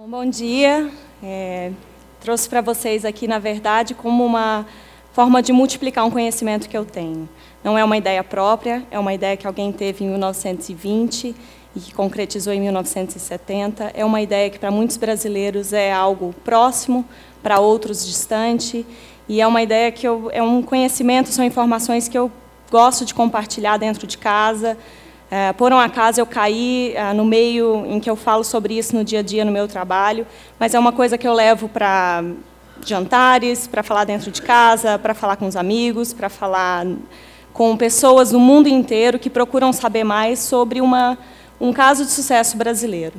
Bom dia. Trouxe para vocês aqui, na verdade, como uma forma de multiplicar um conhecimento que eu tenho. Não é uma ideia própria, é uma ideia que alguém teve em 1920 e que concretizou em 1970. É uma ideia que, para muitos brasileiros, é algo próximo, para outros, distante. E é uma ideia que é um conhecimento, são informações que eu gosto de compartilhar dentro de casa. Por um acaso, eu caí no meio em que eu falo sobre isso no dia a dia, no meu trabalho, mas é uma coisa que eu levo para jantares, para falar dentro de casa, para falar com os amigos, para falar com pessoas do mundo inteiro que procuram saber mais sobre um caso de sucesso brasileiro.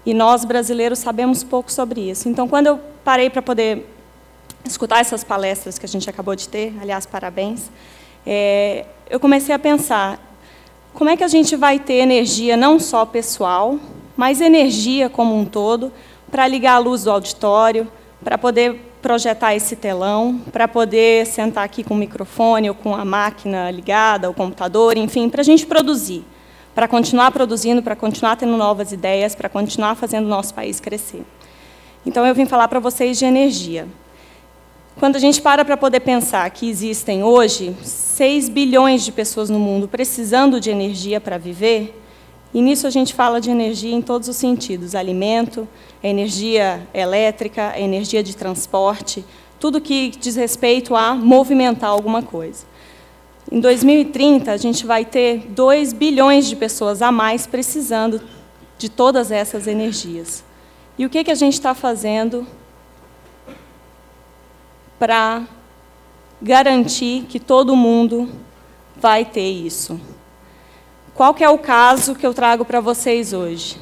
E nós, brasileiros, sabemos pouco sobre isso. Então, quando eu parei para poder escutar essas palestras que a gente acabou de ter, aliás, parabéns, eu comecei a pensar: como é que a gente vai ter energia não só pessoal, mas energia como um todo, para ligar a luz do auditório, para poder projetar esse telão, para poder sentar aqui com o microfone ou com a máquina ligada, o computador, enfim, para a gente produzir, para continuar produzindo, para continuar tendo novas ideias, para continuar fazendo o nosso país crescer. Então, eu vim falar para vocês de energia. Quando a gente para poder pensar que existem hoje 6 bilhões de pessoas no mundo precisando de energia para viver, e nisso a gente fala de energia em todos os sentidos: alimento, energia elétrica, energia de transporte, tudo que diz respeito a movimentar alguma coisa. Em 2030, a gente vai ter 2 bilhões de pessoas a mais precisando de todas essas energias. E o que a gente está fazendo para garantir que todo mundo vai ter isso? Qual que é o caso que eu trago para vocês hoje?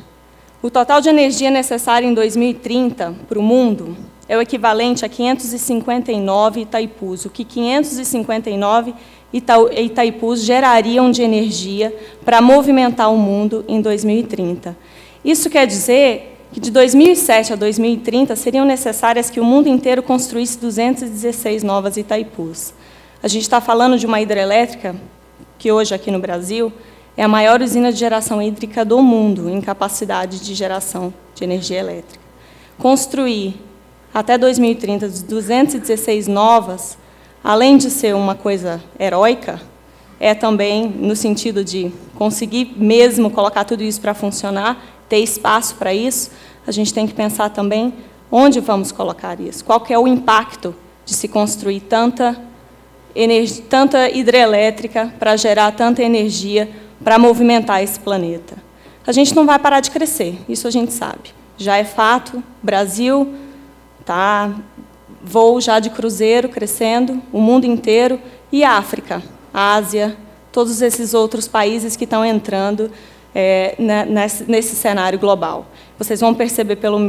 O total de energia necessária em 2030 para o mundo é o equivalente a 559 Itaipus, o que 559 Itaipus gerariam de energia para movimentar o mundo em 2030. Isso quer dizer que de 2007 a 2030 seriam necessárias que o mundo inteiro construísse 216 novas Itaipus. A gente está falando de uma hidrelétrica que hoje, aqui no Brasil, é a maior usina de geração hídrica do mundo em capacidade de geração de energia elétrica. Construir até 2030 216 novas, além de ser uma coisa heróica, é também no sentido de conseguir mesmo colocar tudo isso para funcionar, ter espaço para isso. A gente tem que pensar também onde vamos colocar isso, qual que é o impacto de se construir tanta hidrelétrica para gerar tanta energia para movimentar esse planeta. A gente não vai parar de crescer, isso a gente sabe. Já é fato, Brasil está voo já de cruzeiro crescendo, o mundo inteiro, e a África, a Ásia, todos esses outros países que estão entrando nesse cenário global. Vocês vão perceber pela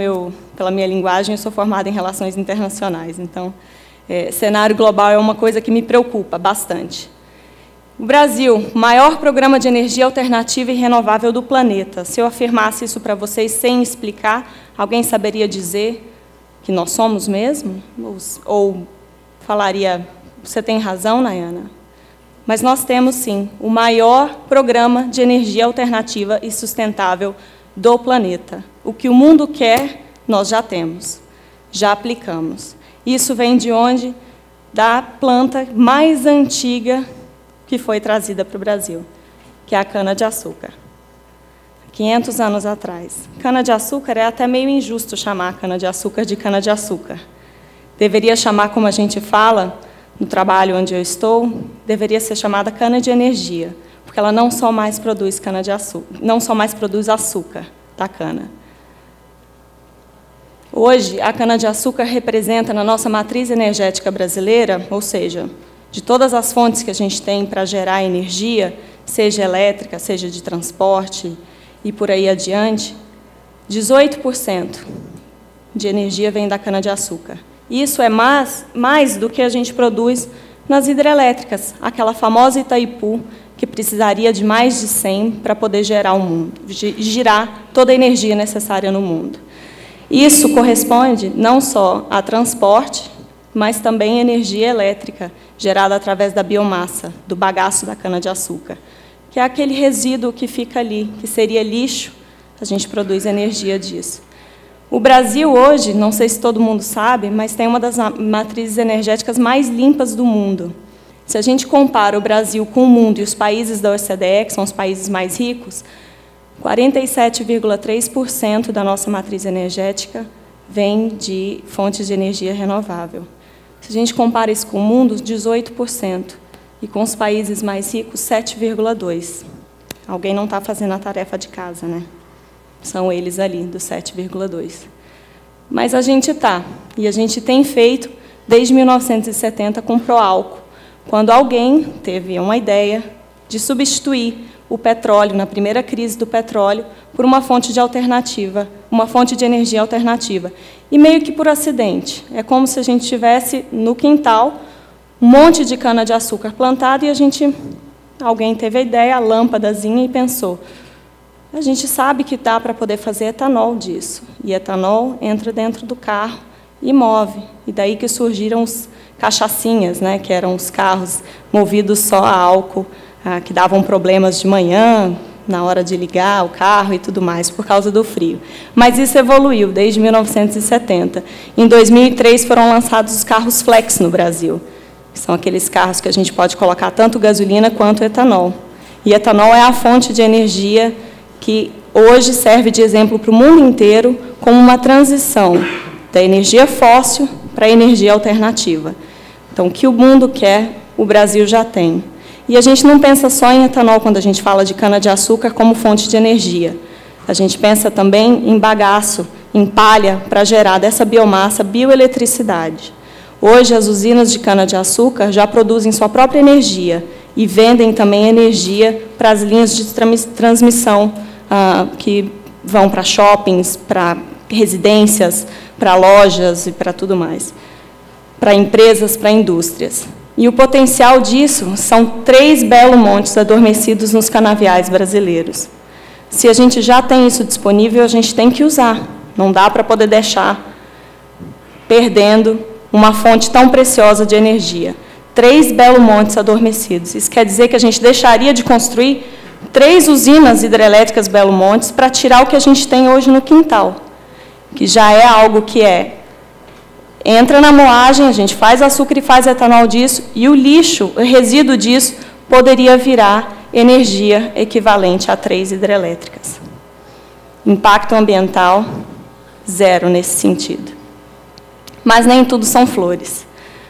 minha linguagem, eu sou formada em Relações Internacionais, então, cenário global é uma coisa que me preocupa bastante. O Brasil, maior programa de energia alternativa e renovável do planeta. Se eu afirmasse isso para vocês sem explicar, alguém saberia dizer que nós somos mesmo? Ou falaria: você tem razão, Nayana? Mas nós temos, sim, o maior programa de energia alternativa e sustentável do planeta. O que o mundo quer, nós já temos, já aplicamos. Isso vem de onde? Da planta mais antiga que foi trazida para o Brasil, que é a cana-de-açúcar. 500 anos atrás. Cana-de-açúcar é até meio injusto chamar a cana-de-açúcar de cana-de-açúcar. Deveria chamar, como a gente fala no trabalho onde eu estou, deveria ser chamada cana de energia, porque ela não só mais produz cana-de-açúcar, não só mais produz açúcar da cana. Hoje, a cana-de-açúcar representa, na nossa matriz energética brasileira, ou seja, de todas as fontes que a gente tem para gerar energia, seja elétrica, seja de transporte e por aí adiante, 18% de energia vem da cana-de-açúcar. Isso é mais do que a gente produz nas hidrelétricas, aquela famosa Itaipu, que precisaria de mais de 100 para poder gerar o mundo, girar toda a energia necessária no mundo. Isso corresponde não só a transporte, mas também energia elétrica, gerada através da biomassa, do bagaço da cana-de-açúcar, que é aquele resíduo que fica ali, que seria lixo, a gente produz energia disso. O Brasil hoje, não sei se todo mundo sabe, mas tem uma das matrizes energéticas mais limpas do mundo. Se a gente compara o Brasil com o mundo e os países da OCDE, que são os países mais ricos, 47,3% da nossa matriz energética vem de fontes de energia renovável. Se a gente compara isso com o mundo, 18%. E com os países mais ricos, 7,2%. Alguém não está fazendo a tarefa de casa, né? São eles ali, dos 7,2%. Mas a gente está. E a gente tem feito desde 1970 com o Proálcool, quando alguém teve uma ideia de substituir o petróleo, na primeira crise do petróleo, por uma fonte de alternativa, uma fonte de energia alternativa. E meio que por acidente. É como se a gente tivesse no quintal um monte de cana-de-açúcar plantada e alguém teve a ideia, a lâmpadazinha, e pensou, a gente sabe que dá para poder fazer etanol disso. E etanol entra dentro do carro e move. E daí que surgiram os cachaçinhas, né, que eram os carros movidos só a álcool, que davam problemas de manhã, na hora de ligar o carro e tudo mais, por causa do frio. Mas isso evoluiu desde 1970. Em 2003 foram lançados os carros flex no Brasil. São aqueles carros que a gente pode colocar tanto gasolina quanto etanol. E etanol é a fonte de energia que hoje serve de exemplo para o mundo inteiro como uma transição da energia fóssil para a energia alternativa. Então, o que o mundo quer, o Brasil já tem. E a gente não pensa só em etanol quando a gente fala de cana-de-açúcar como fonte de energia. A gente pensa também em bagaço, em palha, para gerar dessa biomassa bioeletricidade. Hoje, as usinas de cana-de-açúcar já produzem sua própria energia e vendem também energia para as linhas de transmissão que vão para shoppings, para residências, para lojas e para tudo mais, para empresas, para indústrias. E o potencial disso são 3 belos montes adormecidos nos canaviais brasileiros. Se a gente já tem isso disponível, a gente tem que usar. Não dá para poder deixar perdendo uma fonte tão preciosa de energia. 3 belos montes adormecidos. Isso quer dizer que a gente deixaria de construir 3 usinas hidrelétricas Belo Montes para tirar o que a gente tem hoje no quintal, que já é algo que entra na moagem, a gente faz açúcar e faz etanol disso, e o lixo, o resíduo disso, poderia virar energia equivalente a 3 hidrelétricas. Impacto ambiental, 0 nesse sentido. Mas nem tudo são flores.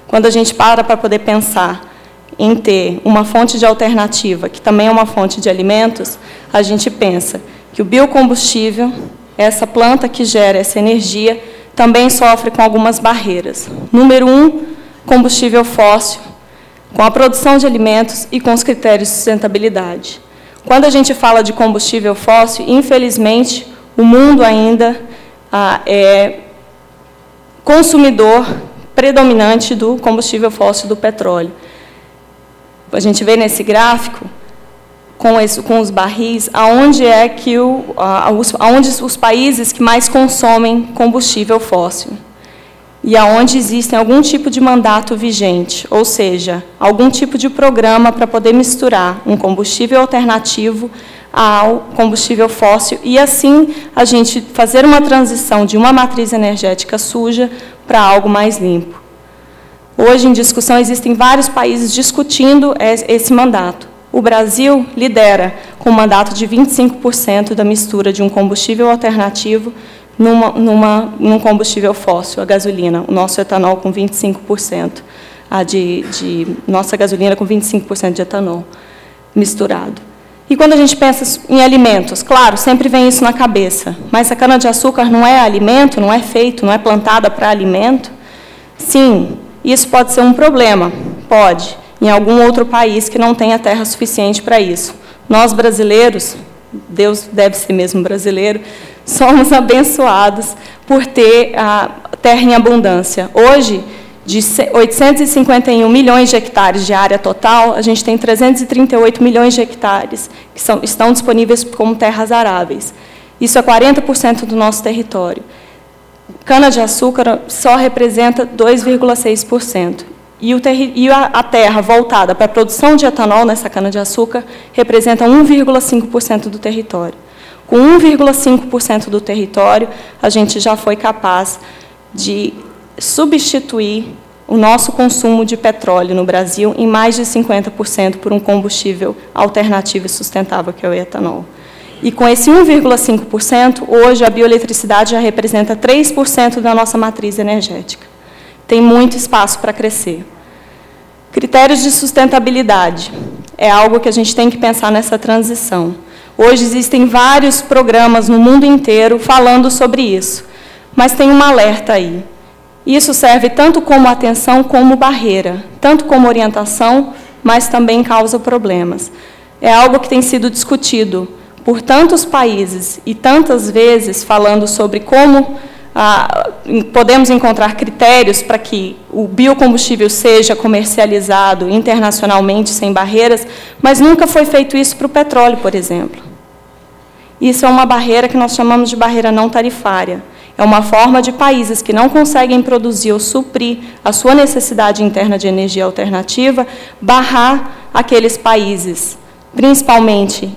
Quando a gente para poder pensar em ter uma fonte de alternativa, que também é uma fonte de alimentos, a gente pensa que o biocombustível, essa planta que gera essa energia, também sofre com algumas barreiras. Número 1, combustível fóssil, com a produção de alimentos e com os critérios de sustentabilidade. Quando a gente fala de combustível fóssil, infelizmente, o mundo ainda é consumidor predominante do combustível fóssil do petróleo. A gente vê nesse gráfico, com os barris, aonde os países que mais consomem combustível fóssil. E aonde existem algum tipo de mandato vigente, ou seja, algum tipo de programa para poder misturar um combustível alternativo ao combustível fóssil, e assim a gente fazer uma transição de uma matriz energética suja para algo mais limpo. Hoje, em discussão, existem vários países discutindo esse mandato. O Brasil lidera com um mandato de 25% da mistura de um combustível alternativo num combustível fóssil, a gasolina, o nosso etanol com 25%, nossa gasolina com 25% de etanol misturado. E quando a gente pensa em alimentos, claro, sempre vem isso na cabeça, mas a cana-de-açúcar não é alimento, não é feito, não é plantada para alimento? Sim, isso pode ser um problema, pode, em algum outro país que não tenha terra suficiente para isso. Nós, brasileiros, Deus deve ser mesmo brasileiro, somos abençoados por ter a terra em abundância. Hoje, de 851 milhões de hectares de área total, a gente tem 338 milhões de hectares que estão disponíveis como terras aráveis. Isso é 40% do nosso território. Cana-de-açúcar só representa 2,6%. E a terra voltada para a produção de etanol nessa cana-de-açúcar representa 1,5% do território. Com 1,5% do território, a gente já foi capaz de substituir o nosso consumo de petróleo no Brasil em mais de 50% por um combustível alternativo e sustentável, que é o etanol. E com esse 1,5%, hoje a bioeletricidade já representa 3% da nossa matriz energética. Tem muito espaço para crescer. Critérios de sustentabilidade. É algo que a gente tem que pensar nessa transição. Hoje existem vários programas no mundo inteiro falando sobre isso, mas tem um alerta aí. Isso serve tanto como atenção como barreira, tanto como orientação, mas também causa problemas. É algo que tem sido discutido por tantos países e tantas vezes falando sobre como podemos encontrar critérios para que o biocombustível seja comercializado internacionalmente sem barreiras, mas nunca foi feito isso para o petróleo, por exemplo. Isso é uma barreira que nós chamamos de barreira não tarifária. É uma forma de países que não conseguem produzir ou suprir a sua necessidade interna de energia alternativa, barrar aqueles países, principalmente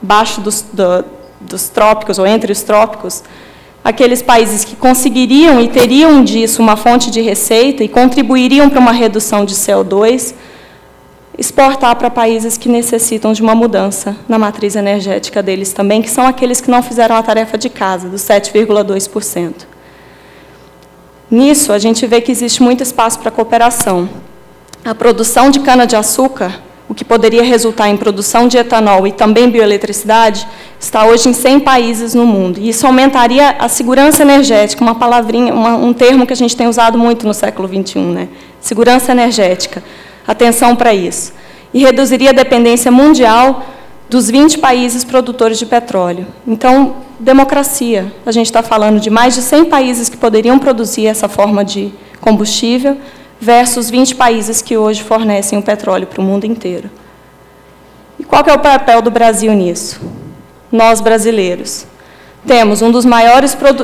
abaixo dos trópicos ou entre os trópicos, aqueles países que conseguiriam e teriam disso uma fonte de receita e contribuiriam para uma redução de CO2, exportar para países que necessitam de uma mudança na matriz energética deles também, que são aqueles que não fizeram a tarefa de casa, dos 7,2%. Nisso, a gente vê que existe muito espaço para cooperação. A produção de cana-de-açúcar, o que poderia resultar em produção de etanol e também bioeletricidade, está hoje em 100 países no mundo. E isso aumentaria a segurança energética, uma palavrinha, um termo que a gente tem usado muito no século XXI, né? Segurança energética. Atenção para isso. E reduziria a dependência mundial dos 20 países produtores de petróleo. Então, democracia. A gente está falando de mais de 100 países que poderiam produzir essa forma de combustível, versus 20 países que hoje fornecem o petróleo para o mundo inteiro. E qual que é o papel do Brasil nisso? Nós, brasileiros,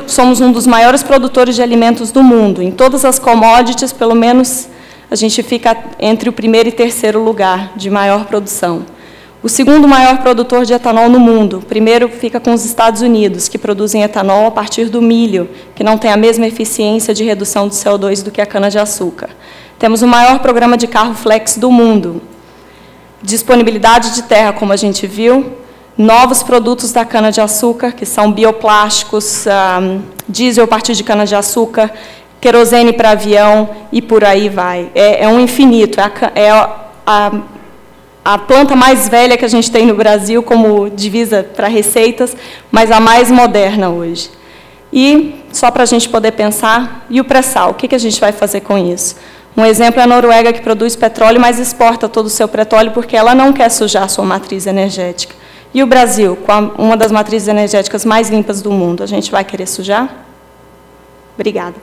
somos um dos maiores produtores de alimentos do mundo. Em todas as commodities, pelo menos, a gente fica entre o primeiro e terceiro lugar de maior produção. O segundo maior produtor de etanol no mundo, o primeiro fica com os Estados Unidos, que produzem etanol a partir do milho, que não tem a mesma eficiência de redução de CO2 do que a cana-de-açúcar. Temos o maior programa de carro flex do mundo. Disponibilidade de terra, como a gente viu, novos produtos da cana-de-açúcar, que são bioplásticos, diesel a partir de cana-de-açúcar, querosene para avião e por aí vai. É um infinito, a planta mais velha que a gente tem no Brasil como divisa para receitas, mas a mais moderna hoje. E, só para a gente poder pensar, e o pré-sal, o que a gente vai fazer com isso? Um exemplo é a Noruega, que produz petróleo, mas exporta todo o seu petróleo porque ela não quer sujar a sua matriz energética. E o Brasil, com uma das matrizes energéticas mais limpas do mundo, a gente vai querer sujar? Obrigada.